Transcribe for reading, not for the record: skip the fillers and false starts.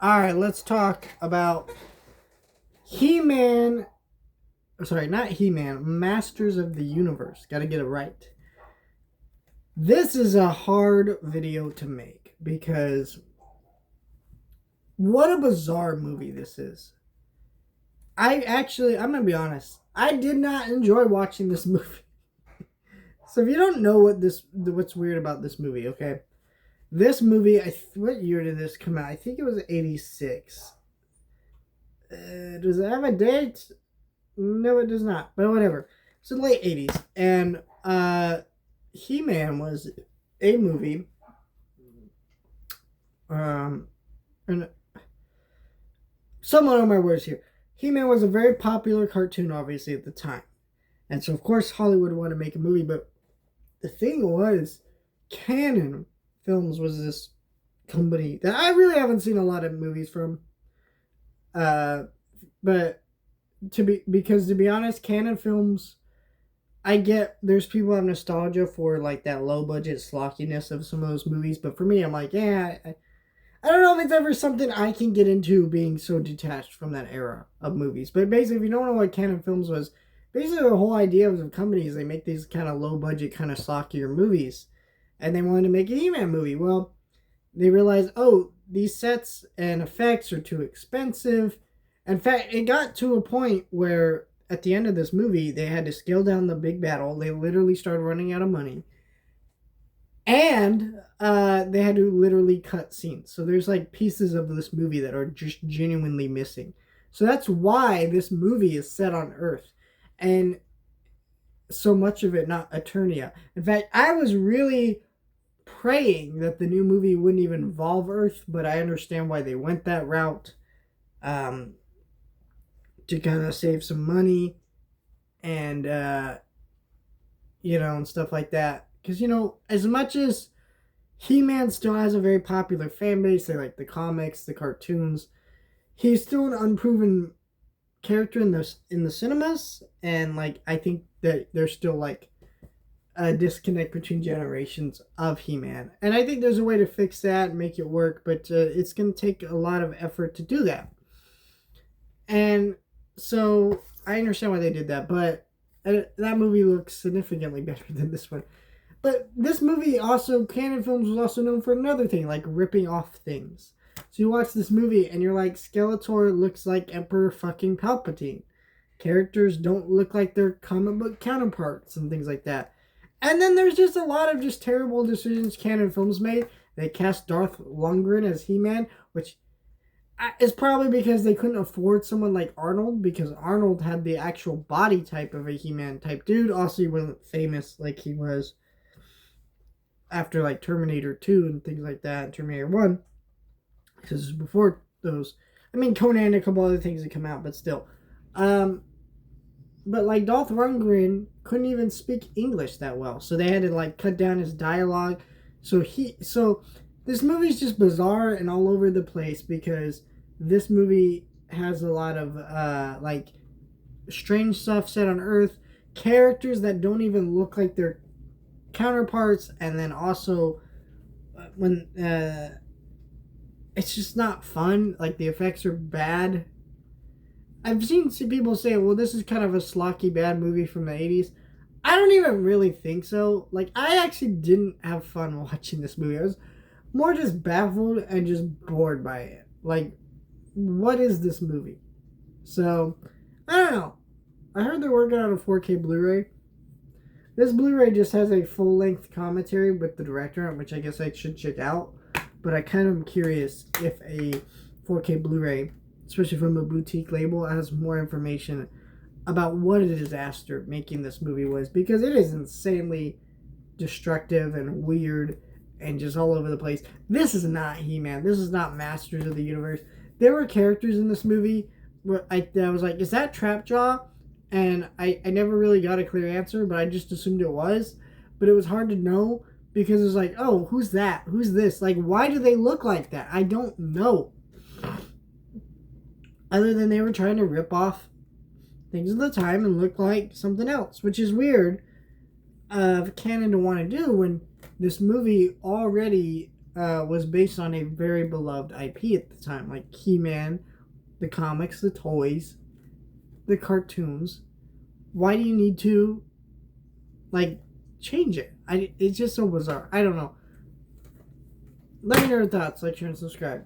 Alright, let's talk about He-Man. Sorry, not He-Man. Masters of the Universe. Gotta get it right. This is a hard video to make because what a bizarre movie this is. I'm gonna be honest. I did not enjoy watching this movie. So if you don't know what's weird about this movie, okay? This movie, what year did this come out? I think it was 86. Does it have a date? No, it does not. But whatever. It's the late 80s. And He-Man was a movie. And somewhat on my words here. He-Man was a very popular cartoon, obviously, at the time. And so, of course, Hollywood wanted to make a movie. But the thing was, Canon Films was this company that I really haven't seen a lot of movies from. But because to be honest, Canon Films, I get there's people have nostalgia for like that low budget slockiness of some of those movies, but for me, I'm like, yeah, I don't know if it's ever something I can get into being so detached from that era of movies. But basically, if you don't know what Canon Films was, basically the whole idea of the company is they make these kind of low budget, kind of slockier movies, and they wanted to make a He-Man movie. Well, they realized, oh, these sets and effects are too expensive. In fact, it got to a point where at the end of this movie, they had to scale down the big battle. They literally started running out of money. And they had to literally cut scenes. So there's like pieces of this movie that are just genuinely missing. So that's why this movie is set on Earth. And so much of it not Eternia. In fact, I was really praying that the new movie wouldn't even involve Earth, but I understand why they went that route. To kind of save some money and and stuff like that, because as much as He-Man still has a very popular fan base, they like the comics, the cartoons, he's still an unproven character in the cinemas, and like I think that there's still like a disconnect between generations of He-Man, and I think there's a way to fix that and make it work, but it's going to take a lot of effort to do that. And so I understand why they did that, but that movie looks significantly better than this one. But this movie also, Canon Films was also known for another thing, like ripping off things. So you watch this movie and you're like, Skeletor looks like Emperor fucking Palpatine. Characters don't look like their comic book counterparts and things like that. And then there's just a lot of just terrible decisions Canon Films made. They cast Darth Lundgren as He-Man, which it's probably because they couldn't afford someone like Arnold, because Arnold had the actual body type of a He-Man type dude. Also, he wasn't famous like he was after like Terminator 2 and things like that, and Terminator 1, because before those, I mean, Conan and a couple other things that come out, but still. But like Darth Lundgren couldn't even speak English that well, so they had to like cut down his dialogue. So this movie's just bizarre and all over the place because this movie has a lot of like strange stuff set on Earth, characters that don't even look like their counterparts, and then also when it's just not fun. Like the effects are bad. I've seen people say, "Well, this is kind of a schlocky bad movie from the '80s." I don't even really think so. Like I actually didn't have fun watching this movie. I was more just baffled and just bored by it. Like, what is this movie? So, I don't know. I heard they're working on a 4K Blu-ray. This Blu-ray just has a full-length commentary with the director, which I guess I should check out. But I kind of am curious if a 4K Blu-ray, especially from a boutique label, has more information about what a disaster making this movie was. Because it is insanely destructive and weird and just all over the place. This is not He-Man. This is not Masters of the Universe. There were characters in this movie where I was like, is that Trapjaw? And I never really got a clear answer, but I just assumed it was. But it was hard to know because it was like, oh, who's that? Who's this? Like, why do they look like that? I don't know. Other than they were trying to rip off things of the time and look like something else, which is weird of Canon to want to do when this movie already was based on a very beloved IP at the time, like He-Man, the comics, the toys, the cartoons. Why do you need to like change it? It's just so bizarre. I don't know. Let me know your thoughts. Like, share, and subscribe.